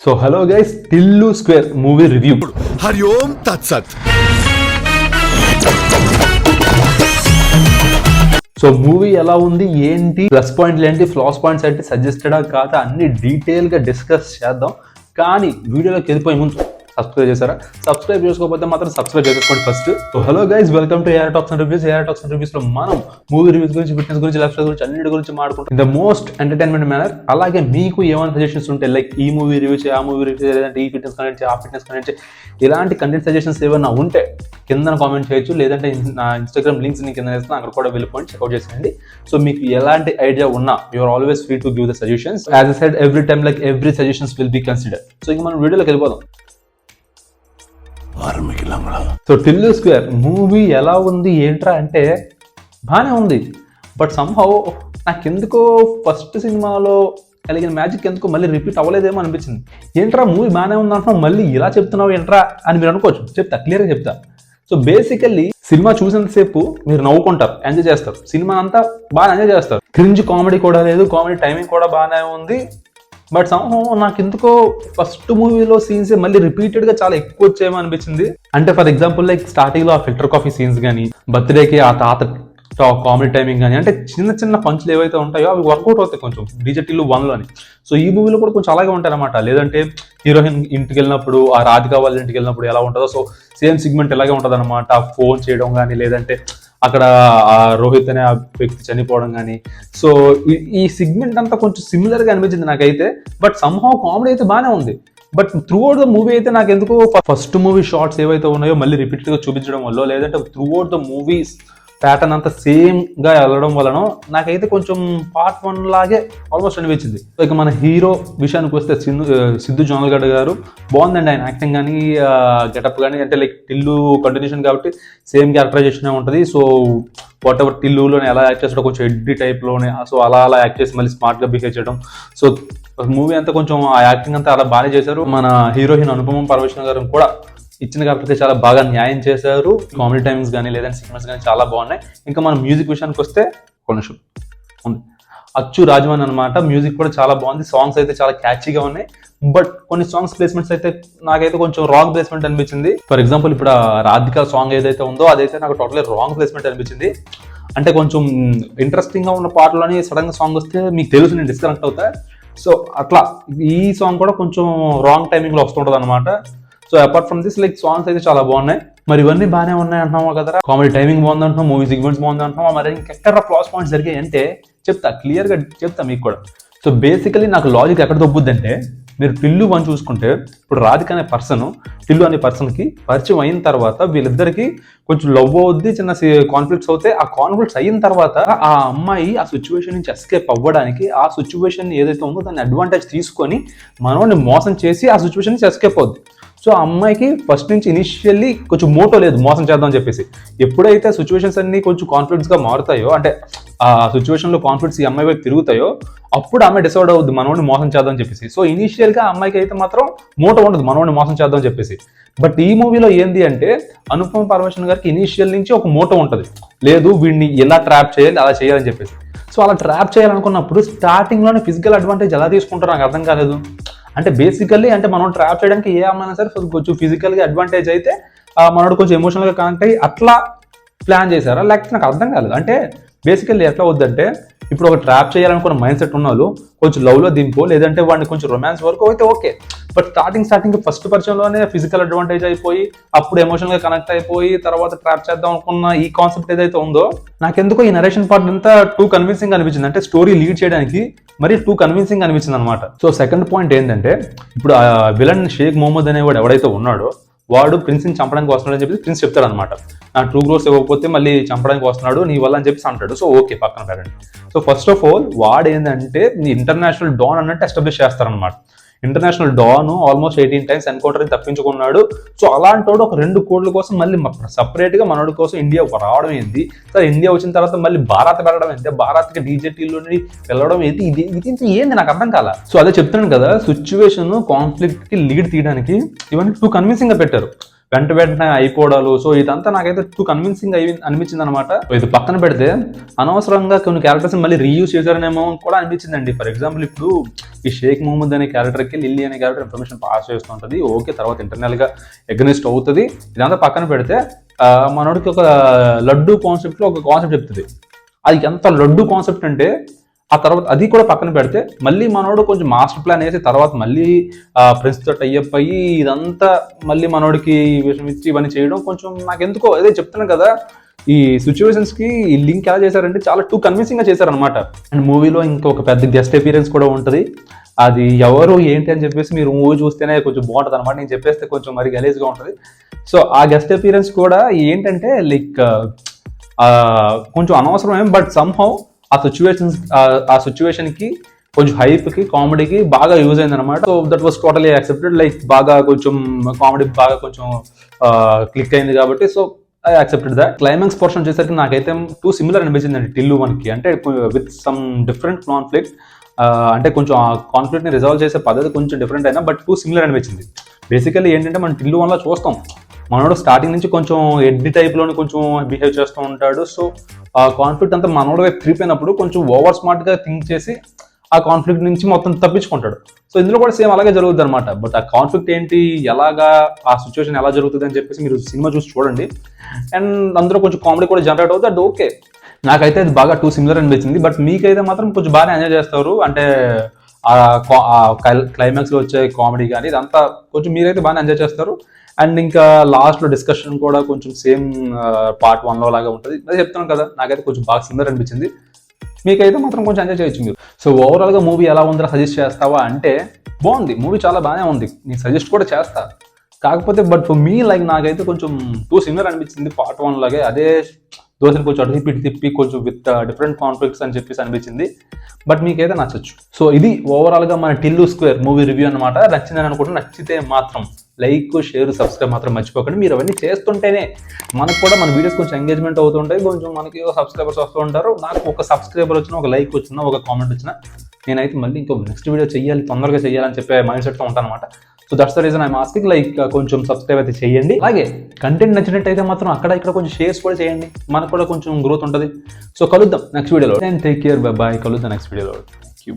So hello guys, Tillu square movie review. Hari Om తత్సత్. So movie ఎలా ఉంది, ఏంటి ప్లస్ పాయింట్లు ఏంటి, ఫ్లాస్ పాయింట్స్ ఏంటి, సజెస్టెడా కాదా అన్ని డీటెయిల్ గా డిస్కస్ చేద్దాం. కానీ వీడియోలోకి వెళ్ళిపోయే ముందు సబ్స్క్రైబ్ చేశారా? సబ్స్క్రైబ్ చేసుకోకపోతే మాత్రం సబ్స్క్రైబ్ చేసుకోండి first. So hello guys, welcome to AR talks and reviews. AR talks and reviews లో మనం మూవీ రివ్యూస్ గురించి, ఫిట్నెస్ గురించి, లైఫ్ స్టైల్ గురించి, అన్నిటి గురించి మాట్లాడుకుంటాం ద మోస్ట్ ఎంటర్టైన్మెంట్ మేనర్. అలాగే మీకు ఏమైనా సజెషన్స్ ఉంటే, లైక్ ఈ మూవీ రివ్యూ చేయి, ఆ మూవీ రివ్యూ చేయి, లేదంటే ఈ ఫిట్నెస్ కంటెంట్ చేయి, ఆ ఫిట్నెస్ కంటెంట్ చేయి, ఇలాంటి కంటెంట్ సజెషన్స్ ఏమైనా ఉంటే కింద కామెంట్ చేయొచ్చు. లేదంటే నా ఇన్స్టాగ్రామ్ లింక్స్ ని కింద వేస్తాను, అక్కడ కూడా వెళ్ళిపోయి చెక్అౌట్ చేసేయండి. సో మీకు ఎలాంటి ఐడియా ఉన్నా you're always free to give the suggestions. As I said every time, like every suggestions will be consider. So ఇక మనం వీడియోలోకి వెళ్ళిపోదాం. సో టిల్లు స్క్వేర్ మూవీ ఎలా ఉంది ఏంట్రా అంటే బాగానే ఉంది. బట్ సమ్హౌ నాకెందుకో ఫస్ట్ సినిమాలో కలిగిన మ్యాజిక్ ఎందుకో మళ్ళీ రిపీట్ అవ్వలేదేమో అనిపించింది. ఏంట్రా మూవీ బాగానే ఉంది అంటున్నావు, మళ్ళీ ఇలా చెప్తున్నావు ఏంట్రా అని మీరు అనుకోవచ్చు. చెప్తా, క్లియర్గా చెప్తా. సో బేసికల్లీ సినిమా చూసినంతసేపు మీరు నవ్వుకుంటారు, ఎంజాయ్ చేస్తారు, సినిమా అంతా బాగా ఎంజాయ్ చేస్తారు. క్రింజ్ కామెడీ కూడా లేదు, కామెడీ టైమింగ్ కూడా బాగానే ఉంది. బట్ సమ్హౌ నాకు ఎందుకో ఫస్ట్ మూవీలో సీన్స్ మళ్ళీ రిపీటెడ్ గా చాలా ఎక్కువ వచ్చేమో అనిపించింది. అంటే ఫర్ ఎగ్జాంపుల్ లైక్ స్టార్టింగ్ లో ఆ ఫిల్టర్ కాఫీ సీన్స్ కానీ, బర్త్డేకి ఆ తాత కామెడీ టైమింగ్ కానీ, అంటే చిన్న చిన్న పంచులు ఏవైతే ఉంటాయో అవి వర్కౌట్ అవుతాయి కొంచెం డిజెటిల్లు 1లోని. సో ఈ మూవీలో కూడా కొంచెం అలాగే ఉంటాయి అనమాట. లేదంటే హీరోయిన్ ఇంటికి వెళ్ళినప్పుడు, ఆ రాధిక వాళ్ళ ఇంటికి వెళ్ళినప్పుడు ఎలా ఉంటుందో, సో సేమ్ సిగ్మెంట్ ఎలాగే ఉంటుంది అనమాట. ఫోన్ చేయడం కానీ, లేదంటే అక్కడ ఆ రోహిత్ అనే ఆ వ్యక్తి చనిపోవడం కానీ. సో ఈ సిగ్మెంట్ అంతా కొంచెం సిమిలర్ గా అనిపించింది నాకైతే. బట్ సమ్హౌ కామెడీ అయితే బాగానే ఉంది. But through out the movie అయితే నాకు ఎందుకో ఫస్ట్ మూవీ షార్ట్స్ ఏవైతే ఉన్నాయో మళ్ళీ రిపీటెడ్ గా చూపించడం వల్ల, లేదంటే through out the movies pattern అంతా సేమ్ గా వెళ్ళడం వలన నాకైతే కొంచెం పార్ట్ 1 లాగే ఆల్మోస్ట్ అనిపించింది. ఇక మన హీరో విషయానికి వస్తే సిద్ధు జొన్నలగడ్డ గారు బాగుందండి. ఆయన యాక్టింగ్ కానీ, గెటప్ కానీ, అంటే లైక్ టిల్లు కంటిన్యూషన్ కాబట్టి సేమ్ క్యారెక్టరైజేషన్ ఉంటుంది. సో వాట్ ఎవర్ టిల్లులోనే ఎలా యాక్ట్ చేస్తాడో కొంచెం ఎడ్డీ టైప్లోనే, సో అలా యాక్ట్ చేసి మళ్ళీ స్మార్ట్గా బిహేవ్ చేయడం. సో మూవీ అంతా కొంచెం ఆ యాక్టింగ్ అంతా అలా బాగానే చేశారు. మన హీరోయిన్ అనుపమ పరమేశ్వరన్ గారు కూడా ఇచ్చిన కాబట్టి చాలా బాగా న్యాయం చేశారు. కామెడీ టైమింగ్స్ కానీ, లేదంటే సీక్వెన్స్ కానీ చాలా బాగున్నాయి. ఇంకా మన మ్యూజిక్ విషయానికి వస్తే కొంచెం ఉంది, అచ్చు రాజమన్ అనమాట. మ్యూజిక్ కూడా చాలా బాగుంది. సాంగ్స్ అయితే చాలా క్యాచీగా ఉన్నాయి. బట్ కొన్ని సాంగ్స్ ప్లేస్మెంట్స్ అయితే నాకైతే కొంచెం రాంగ్ ప్లేస్మెంట్ అనిపించింది. ఫర్ ఎగ్జాంపుల్ ఇప్పుడు రాధిక సాంగ్ ఏదైతే ఉందో అదైతే నాకు టోటలీ రాంగ్ ప్లేస్మెంట్ అనిపించింది. అంటే కొంచెం ఇంట్రెస్టింగ్ గా ఉన్న పాటలోని సడన్ గా సాంగ్ వస్తే మీకు తెలుసు నేను డిస్కనెక్ట్ అవుతా. సో అట్లా ఈ సాంగ్ కూడా కొంచెం రాంగ్ టైమింగ్ లో వస్తుంటది అనమాట. So apart from this like songs అయితే చాలా బాగున్నాయి. మరి ఇవన్నీ బాగానే ఉన్నాయి అంటున్నావా కదా, కామెడీ టైమింగ్ బాగుంది అంటున్నాం, మూవీ సిగ్మెంట్స్ బాగుంది అంటున్నావా, మరి ఇంకెక్కడ ప్లాస్ పాయింట్స్ జరిగాయి అంటే చెప్తా, క్లియర్ గా చెప్తా మీకు కూడా. సో బేసికలీ నాకు లాజిక్ ఎక్కడ దొబ్బుద్దంటే, మీరు టిల్లు 1 చూసుకుంటే ఇప్పుడు రాధిక అనే పర్సన్ టిల్లు అనే పర్సన్ కి పరిచయం అయిన తర్వాత వీళ్ళిద్దరికి కొంచెం లవ్ అవుద్ది, చిన్న కాన్ఫ్లిక్ట్స్ అవుతాయి. ఆ కాన్ఫ్లిక్ట్స్ అయిన తర్వాత ఆ అమ్మాయి ఆ సిచ్యువేషన్ నుంచి ఎస్కేప్ అవ్వడానికి ఆ సిచ్యువేషన్ ఏదైతే ఉందో దాన్ని అడ్వాంటేజ్ తీసుకొని మనోని మోసం చేసి ఆ సిచ్యువేషన్ నుంచి ఎస్కేప్ అవుద్ది. సో ఆ అమ్మాయికి ఫస్ట్ నుంచి ఇనిషియల్లీ కొంచెం మోటో లేదు మోసం చేద్దాం అని చెప్పేసి. ఎప్పుడైతే సిచ్యువేషన్స్ అన్ని కొంచెం కాన్ఫ్లిక్ట్స్ గా మారుతాయో, అంటే ఆ సిచ్యువేషన్ లో కాన్ఫ్లిక్ట్స్ ఈ అమ్మాయి వైపు తిరుగుతాయో, అప్పుడు ఆమె డిసైడ్ అవుద్ది మనోడిని మోసం చేద్దాం అని చెప్పేసి. సో ఇనిషియల్ గా అమ్మాయికి అయితే మాత్రం మోటో ఉండదు మనోడిని మోసం చేద్దాం అని చెప్పేసి. బట్ ఈ మూవీలో ఏంది అంటే అనుపమ పరమేశ్వరన్ గారికి ఇనిషియల్ నుంచి ఒక మోటో ఉంటుంది, లేదు వీడిని ఎలా ట్రాప్ చేయాలి అలా చేయాలని చెప్పేసి. సో అలా ట్రాప్ చేయాలనుకున్నప్పుడు స్టార్టింగ్ లోనే ఫిజికల్ అడ్వాంటేజ్ ఎలా తీసుకుంటారో నాకు అర్థం కాలేదు. అంటే బేసికల్లీ అంటే మనం ట్రాప్ చేయడానికి ఏ అమ్మాయినా సరే కొంచెం ఫిజికల్ గా అడ్వాంటేజ్ అయితే మనోడు కొంచెం ఎమోషనల్ గా కనెక్ట్ అయ్యి అట్లా ప్లాన్ చేశారా, లేకపోతే నాకు అర్థం కాలేదు. అంటే బేసికల్లీ ఎట్లా వద్దంటే, ఇప్పుడు ఒక ట్రాప్ చేయాలనుకున్న మైండ్ సెట్ ఉన్న వాళ్ళు కొంచెం లవ్ లో దింపో, లేదంటే వాడిని కొంచెం రొమాన్స్ వరకు అయితే ఓకే. బట్ స్టార్టింగ్ ఫస్ట్ పరిచయంలోనే ఫిజికల్ అడ్వాంటేజ్ అయిపోయి అప్పుడు ఎమోషనల్ గా కనెక్ట్ అయిపోయి తర్వాత ట్రాప్ చేద్దాం అనుకున్న ఈ కాన్సెప్ట్ ఏదైతే ఉందో, నాకెందుకో ఈ నరేషన్ పార్ట్ అంతా టూ కన్విన్సింగ్ అనిపించింది. అంటే స్టోరీ లీడ్ చేయడానికి మరి టూ కన్విన్సింగ్ అనిపించింది అనమాట. సో సెకండ్ పాయింట్ ఏంటంటే, ఇప్పుడు ఆ విలన్ షేక్ మొహమ్మద్ అనేవాడు ఎవడైతే ఉన్నాడో వాడు ప్రిన్స్ ని చంపడానికి వస్తున్నాడు అని చెప్పి ప్రిన్స్ చెప్తాడు అనమాట. నా ట్రూ గ్రోస్ ఇవ్వకపోతే మళ్ళీ చంపడానికి వస్తున్నాడు నీ వల్ల అని చెప్పి అంటాడు. సో ఓకే, పక్కన పెట్టండి. సో ఫస్ట్ ఆఫ్ ఆల్ వాడు ఏంటంటే ఇంటర్నేషనల్ డాన్ అన్నట్టు ఎస్టాబ్లిష్ చేస్తారనమాట. International don almost 18 times encounter తప్పించుకున్నాడు. సో అలాంటి వాడు ఒక 2 కోట్ల కోసం మళ్ళీ సపరేట్ గా మనోడి కోసం ఇండియా రావడం ఏంది, సరే ఇండియా వచ్చిన తర్వాత మళ్ళీ భారత్ వెళ్ళడం ఏంటి, భారత్కి డీజేటీలోని వెళ్ళడం ఏంటి, ఇది ఏంది నాకు అర్థం కాల. సో అదే చెప్తున్నాను కదా, సిచ్యువేషన్ కాన్ఫ్లిక్ట్ కి లీడ్ తీయడానికి ఇవన్నీ టూ కన్విన్సింగ్ గా పెట్టారు. వెంటనే అయిపోవడాలు. సో ఇదంతా నాకైతే టూ కన్విన్సింగ్ అనిపించింది అనమాట. ఇది పక్కన పెడితే అనవసరంగా కొన్ని క్యారెక్టర్స్ మళ్ళీ రీయూజ్ చేశారనేమో కూడా అనిపించిందండి. ఫర్ ఎగ్జాంపుల్ ఇప్పుడు ఈ షేక్ మహమ్మద్ అనే క్యారెక్టర్కి లిల్లీ అనే క్యారెక్టర్ ఇన్ఫర్మేషన్ పాస్ చేస్తుంటుంది. ఓకే, తర్వాత ఇంటర్నల్ గా ఎగ్నెస్ట్ అవుతుంది. ఇదంతా పక్కన పెడితే మనోడికి ఒక లడ్డు కాన్సెప్ట్ లో ఒక కాన్సెప్ట్ చెప్తుంది. అది ఎంత లడ్డు కాన్సెప్ట్ అంటే ఆ తర్వాత అది కూడా పక్కన పెడితే మళ్ళీ మనోడు కొంచెం మాస్టర్ ప్లాన్ వేసి తర్వాత మళ్ళీ ప్రిన్స్ తో టైఅప్ అయ్యి ఇదంతా మళ్ళీ మనోడికి విషయం ఇచ్చి ఇవన్నీ చేయడం కొంచెం నాకు ఎందుకో అదే చెప్తున్నాను కదా, ఈ సిచ్యువేషన్స్ కి ఈ లింక్ ఎలా చేశారంటే చాలా టూ కన్విన్సింగ్ గా చేశారనమాట. అండ్ మూవీలో ఇంకొక పెద్ద గెస్ట్ అపీరెన్స్ కూడా ఉంటుంది. అది ఎవరు ఏంటి అని చెప్పేసి మీరు మూవీ చూస్తేనే కొంచెం బాగుంటుంది అనమాట. నేను చెప్పేస్తే కొంచెం మరి గలీజ్గా ఉంటుంది. సో ఆ గెస్ట్ అపీరెన్స్ కూడా ఏంటంటే లైక్ కొంచెం అనవసరమే, బట్ సమ్హౌ ఆ సిచ్యువేషన్ కి కొంచెం హైప్ కి కామెడీకి బాగా యూజ్ అయింది అనమాట. So that was totally accepted. Like బాగా కొంచెం కామెడీ బాగా కొంచెం క్లిక్ అయింది కాబట్టి so I accepted that. Climax portion వచ్చేసరికి నాకైతే టూ సిమిలర్ అనిపించిందండి టిల్లు వన్కి. అంటే విత్ సమ్ డిఫరెంట్ కాన్ఫ్లిక్ట్, అంటే కొంచెం ఆ కాన్ఫ్లిక్ట్ ని రిజాల్వ్ చేసే పద్ధతి కొంచెం డిఫరెంట్ అయినా బట్ టూ సిమిలర్ అనిపించింది. బేసికల్లీ ఏంటంటే మనం టిల్లు వన్లో చూస్తాం మనోడు స్టార్టింగ్ నుంచి కొంచెం ఎడ్డి టైప్లోని కొంచెం బిహేవ్ చేస్తూ ఉంటాడు. సో ఆ కాన్ఫ్లిక్ట్ అంతా మనోడు వైపు తిరిగిపోయినప్పుడు కొంచెం ఓవర్ స్మార్ట్గా థింక్ చేసి ఆ కాన్ఫ్లిక్ట్ నుంచి మొత్తం తప్పించుకుంటాడు. సో ఇందులో కూడా సేమ్ అలాగే జరుగుతుంది అనమాట. బట్ ఆ కాన్ఫ్లిక్ట్ ఏంటి, ఎలాగా ఆ సిచ్యువేషన్ ఎలా జరుగుతుంది అని చెప్పేసి మీరు సినిమా చూసి చూడండి. అండ్ అందులో కొంచెం కామెడీ కూడా జనరేట్ అవుతుంది. అది ఓకే, నాకైతే అది బాగా టూ సిమిలర్ అనిపించింది. బట్ మీకైతే మాత్రం కొంచెం బాగా ఎంజాయ్ చేస్తారు. అంటే క్లైమాక్స్లో వచ్చే కామెడీ కానీ ఇదంతా కొంచెం మీరైతే బాగా ఎంజాయ్ చేస్తారు. అండ్ ఇంకా లాస్ట్లో డిస్కషన్ కూడా కొంచెం సేమ్ పార్ట్ 1లో లాగా ఉంటుంది. అదే చెప్తున్నాను కదా, నాకైతే కొంచెం బాగా సిమిలర్ అనిపించింది. మీకైతే మాత్రం కొంచెం ఎంజాయ్ చేయొచ్చు మీరు. సో ఓవరాల్గా మూవీ ఎలా ఉందో సజెస్ట్ చేస్తావా అంటే బాగుంది, మూవీ చాలా బాగానే ఉంది, నేను సజెస్ట్ కూడా చేస్తా. కాకపోతే బట్ ఫర్ మీ లైక్ నాకైతే కొంచెం టూ సిమిలర్ అనిపించింది పార్ట్ 1 లాగే. అదే దోశని కొంచెం అటు తిప్పి కొంచెం విత్ డిఫరెంట్ కాన్ఫ్లిక్ట్స్ అని చెప్పేసి అనిపించింది. బట్ మీకైతే నచ్చచ్చు. సో ఇది ఓవరాల్గా మన టిల్లు స్క్వేర్ మూవీ రివ్యూ అనమాట. నచ్చిందని అనుకుంటే నచ్చితే మాత్రం లైక్, షేర్, సబ్స్క్రైబ్ మాత్రం మర్చిపోకండి. మీరు అవన్నీ చేస్తుంటేనే మనకు కూడా మన వీడియోస్ కొంచెం ఎంగేజ్మెంట్ అవుతుంటాయి, కొంచెం మనకి సబ్స్క్రైబర్స్ వస్తూ ఉంటారు. నాకు ఒక సబ్స్క్రైబర్ వచ్చినా, ఒక లైక్ వచ్చినా, ఒక కామెంట్ వచ్చినా నేనైతే మళ్ళీ ఇంకో నెక్స్ట్ వీడియో చేయాలి, తొందరగా చేయాలని చెప్పే మైండ్ సెట్తో ఉంటాను అనమాట. So that's the reason I'm asking, like కొంచెం సబ్స్క్రైబ్ అయితే చేయండి. అలాగే కంటెంట్ నచ్చినట్టయితే మాత్రం అక్కడ ఇక్కడ కొంచెం షేర్స్ కూడా చేయండి, మనకు కూడా కొంచెం గ్రోత్ ఉంటుంది. సో కలుద్దాం నెక్స్ట్ వీడియోలో. And take care, bye bye. కలుద్దాం నెక్స్ట్ వీడియోలో. Thank you.